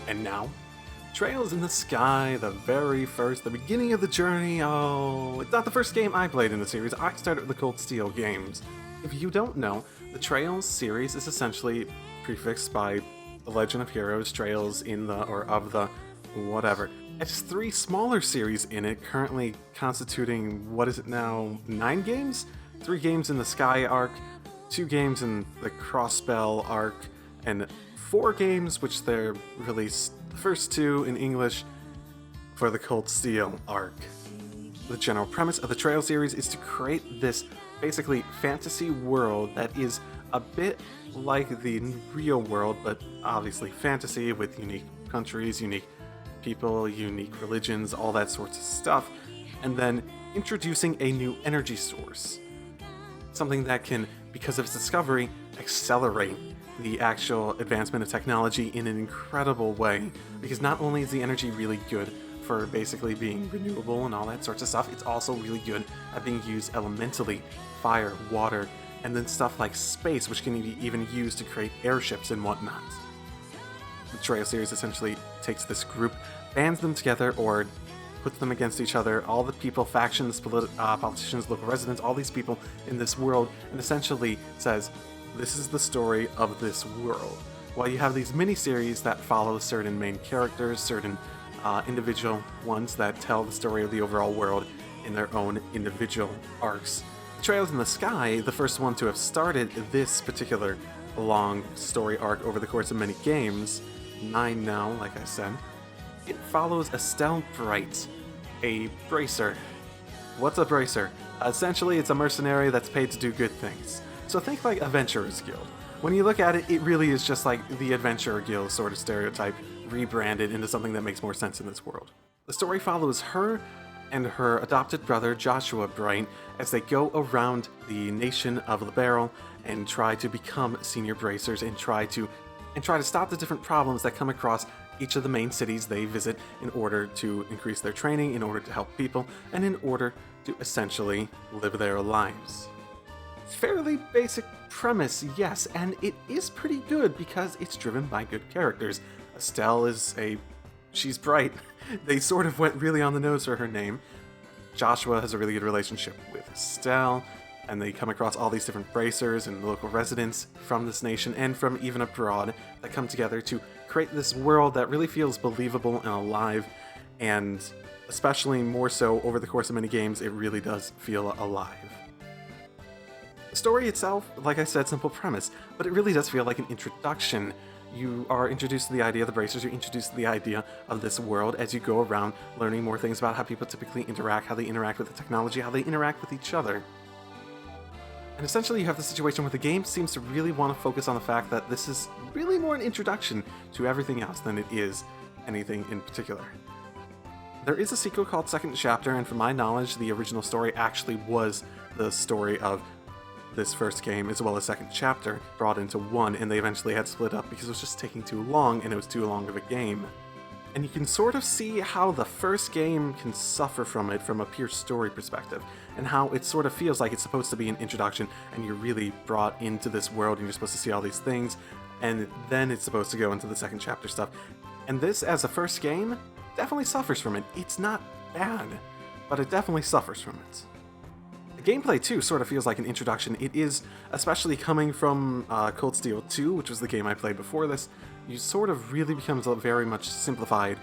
And now, Trails in the Sky, the beginning of the journey. Oh, it's not the first game I played in the series. I started with the Cold Steel games. If you don't know, the Trails series is essentially prefixed by the Legend of Heroes, Trails in the, or of the, whatever. It's 3 smaller series in it, currently constituting, what is it now, 9 games? 3 games in the Sky arc, 2 games in the Crossbell arc, and 4 games, which they're released, the first 2 in English, for the Cold Steel arc. The general premise of the Trail series is to create this basically fantasy world that is a bit like the real world, but obviously fantasy with unique countries, unique people, unique religions, all that sorts of stuff, and then introducing a new energy source. Something that can, because of its discovery, accelerate the actual advancement of technology in an incredible way, because not only is the energy really good for basically being renewable and all that sorts of stuff, it's also really good at being used elementally, fire, water, and then stuff like space, which can be even used to create airships and whatnot. The Trail series essentially takes this group, bands them together, or puts them against each other, all the people, factions, politicians, local residents, all these people in this world, and essentially says, this is the story of this world. While you have these mini-series that follow certain main characters, certain individual ones that tell the story of the overall world in their own individual arcs. Trails in the Sky, the first one to have started this particular long story arc over the course of many games, 9 now, like I said, it follows Estelle Bright, a bracer. What's a bracer? Essentially, it's a mercenary that's paid to do good things. So think like Adventurers Guild. When you look at it, it really is just like the Adventurer Guild sort of stereotype, rebranded into something that makes more sense in this world. The story follows her and her adopted brother, Joshua Bright, as they go around the nation of Liberl and try to become senior bracers and try to stop the different problems that come across each of the main cities they visit in order to increase their training, in order to help people, and in order to essentially live their lives. Fairly basic premise, yes, and it is pretty good because it's driven by good characters. Estelle she's bright. They sort of went really on the nose for her name. Joshua has a really good relationship with Estelle, and they come across all these different bracers and local residents from this nation and from even abroad that come together to create this world that really feels believable and alive, and especially more so over the course of many games, it really does feel alive. The story itself, like I said, simple premise, but it really does feel like an introduction. You are introduced to the idea of the bracers, you're introduced to the idea of this world as you go around learning more things about how people typically interact, how they interact with the technology, how they interact with each other. And essentially you have the situation where the game seems to really want to focus on the fact that this is really more an introduction to everything else than it is anything in particular. There is a sequel called Second Chapter, and from my knowledge, the original story actually was the story of this first game as well as Second Chapter brought into one, and they eventually had to split up because it was just taking too long and it was too long of a game. And you can sort of see how the first game can suffer from it from a pure story perspective, and how it sort of feels like it's supposed to be an introduction and you're really brought into this world and you're supposed to see all these things, and then it's supposed to go into the Second Chapter stuff. And this, as a first game, definitely suffers from it. It's not bad, but it definitely suffers from it. The gameplay, too, sort of feels like an introduction. It is, especially coming from Cold Steel 2, which was the game I played before this, you sort of really becomes very much simplified.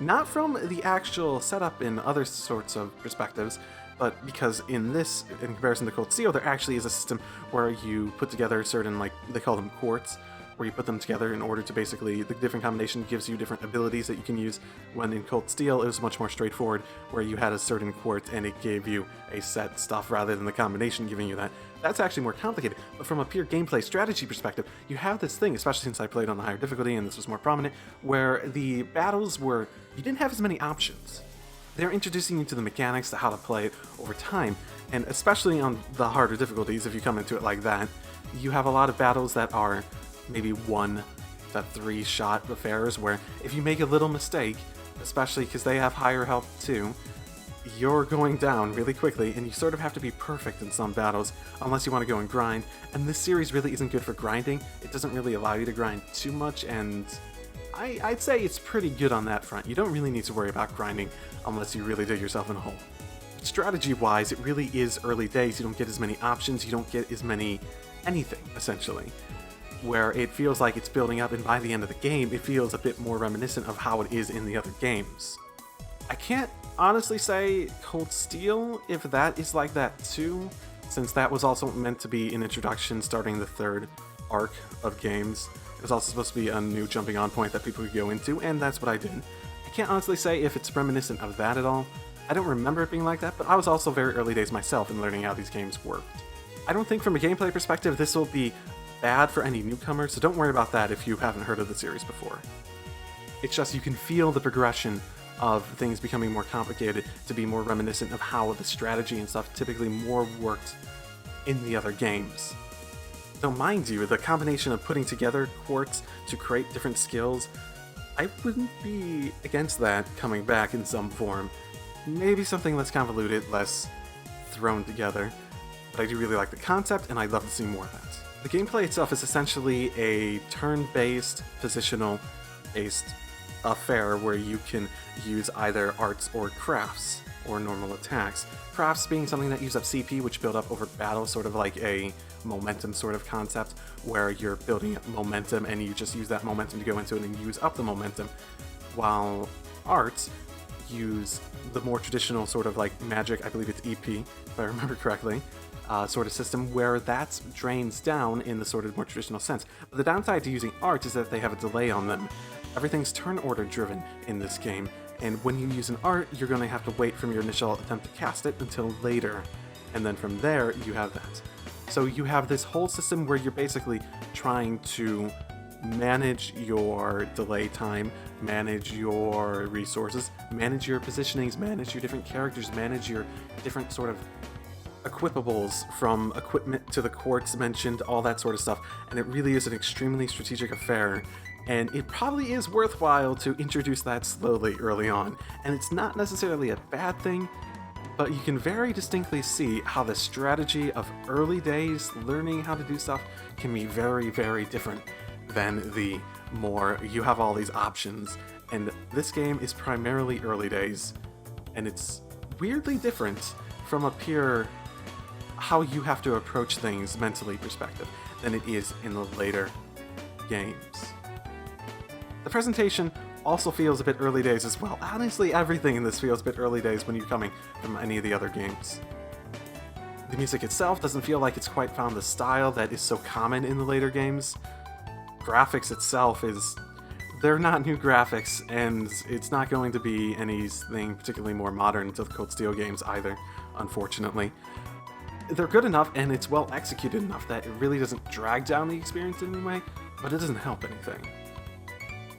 Not from the actual setup in other sorts of perspectives, but because in this, in comparison to Cold Steel, there actually is a system where you put together certain, like, they call them quartz, where you put them together in order to basically, the different combination gives you different abilities that you can use, when in Cold Steel it was much more straightforward, where you had a certain quartz and it gave you a set stuff rather than the combination giving you that. That's actually more complicated, but from a pure gameplay strategy perspective, you have this thing, especially since I played on the higher difficulty and this was more prominent, where the battles were, you didn't have as many options. They're introducing you to the mechanics, to how to play it over time, and especially on the harder difficulties, if you come into it like that, you have a lot of battles that are maybe 1 to 3 shot affairs where if you make a little mistake, especially because they have higher health too, you're going down really quickly and you sort of have to be perfect in some battles unless you want to go and grind, and this series really isn't good for grinding. It doesn't really allow you to grind too much, and I'd say it's pretty good on that front. You don't really need to worry about grinding unless you really dig yourself in a hole. Strategy-wise, it really is early days. You don't get as many options, you don't get as many anything, essentially. Where it feels like it's building up, and by the end of the game, it feels a bit more reminiscent of how it is in the other games. I can't honestly say Cold Steel if that is like that too, since that was also meant to be an introduction starting the third arc of games. It was also supposed to be a new jumping on point that people could go into, and that's what I did. I can't honestly say if it's reminiscent of that at all. I don't remember it being like that, but I was also very early days myself in learning how these games worked. I don't think from a gameplay perspective this will be bad for any newcomers, so don't worry about that if you haven't heard of the series before. It's just you can feel the progression of things becoming more complicated to be more reminiscent of how the strategy and stuff typically more worked in the other games. Though mind you, the combination of putting together quartz to create different skills, I wouldn't be against that coming back in some form. Maybe something less convoluted, less thrown together, but I do really like the concept and I'd love to see more of that. The gameplay itself is essentially a turn-based, positional-based affair where you can use either arts or crafts, or normal attacks. Crafts being something that use up CP, which build up over battle, sort of like a momentum sort of concept, where you're building up momentum and you just use that momentum to go into it and use up the momentum, while arts use the more traditional sort of like magic, I believe it's EP, if I remember correctly, sort of system where that drains down in the sort of more traditional sense. But the downside to using arts is that they have a delay on them. Everything's turn order driven in this game, and when you use an art, you're going to have to wait from your initial attempt to cast it until later, and then from there you have that. So you have this whole system where you're basically trying to manage your delay time, manage your resources, manage your positionings, manage your different characters, manage your different sort of equipables, from equipment to the quartz mentioned, all that sort of stuff, and it really is an extremely strategic affair, and it probably is worthwhile to introduce that slowly early on, and it's not necessarily a bad thing, but you can very distinctly see how the strategy of early days learning how to do stuff can be very, very different than the more you have all these options, and this game is primarily early days, and it's weirdly different from a pure how you have to approach things mentally perspective than it is in the later games. The presentation also feels a bit early days as well. Honestly, everything in this feels a bit early days when you're coming from any of the other games. The music itself doesn't feel like it's quite found the style that is so common in the later games. Graphics itself they're not new graphics, and it's not going to be anything particularly more modern to the Cold Steel games either, unfortunately. They're good enough and it's well executed enough that it really doesn't drag down the experience in any way, but it doesn't help anything.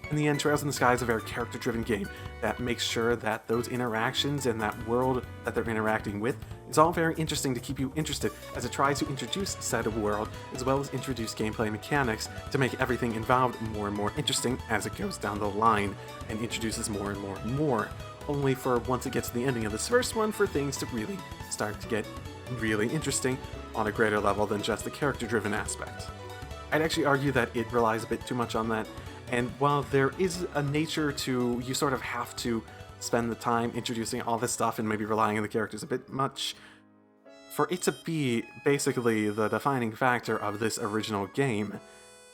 In the end, Trails in the Sky is a very character-driven game that makes sure that those interactions and that world that they're interacting with is all very interesting to keep you interested as it tries to introduce said world as well as introduce gameplay mechanics to make everything involved more and more interesting as it goes down the line and introduces more and more and more, only for once it gets to the ending of this first one for things to really start to get really interesting on a greater level than just the character-driven aspect. I'd actually argue that it relies a bit too much on that, and while there is a nature to you sort of have to spend the time introducing all this stuff and maybe relying on the characters a bit much, for it to be basically the defining factor of this original game,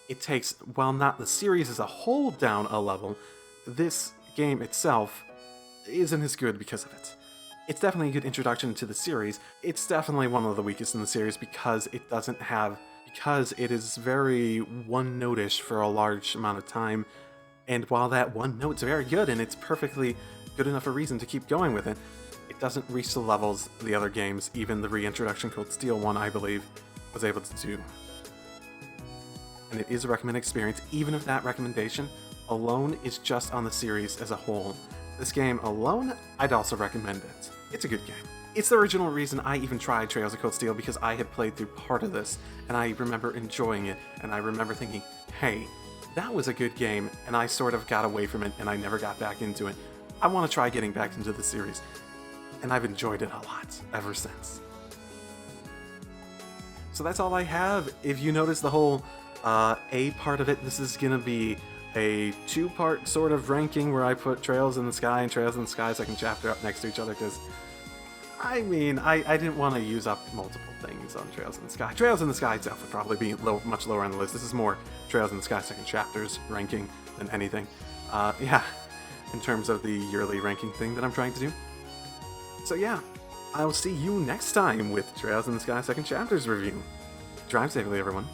it takes, while not the series as a whole down a level, this game itself isn't as good because of it. It's definitely a good introduction to the series. It's definitely one of the weakest in the series because it is very one-notish for a large amount of time, and while that one note's very good and it's perfectly good enough a reason to keep going with it, it doesn't reach the levels the other games, even the reintroduction Cold Steel one, I believe, was able to do. And it is a recommended experience, even if that recommendation alone is just on the series as a whole. This game alone, I'd also recommend it. It's a good game. It's the original reason I even tried Trails of Cold Steel, because I had played through part of this, and I remember enjoying it, and I remember thinking, hey, that was a good game, and I sort of got away from it, and I never got back into it. I want to try getting back into the series, and I've enjoyed it a lot ever since. So that's all I have. If you notice the whole A part of it, this is gonna be a two-part sort of ranking where I put Trails in the Sky and Trails in the Sky second chapter up next to each other, because I mean, I didn't want to use up multiple things on Trails in the Sky. Trails in the Sky itself would probably be much lower on the list. This is more Trails in the Sky second chapters ranking than anything. Yeah, in terms of the yearly ranking thing that I'm trying to do. So yeah, I will see you next time with Trails in the Sky second chapters review. Drive safely, everyone.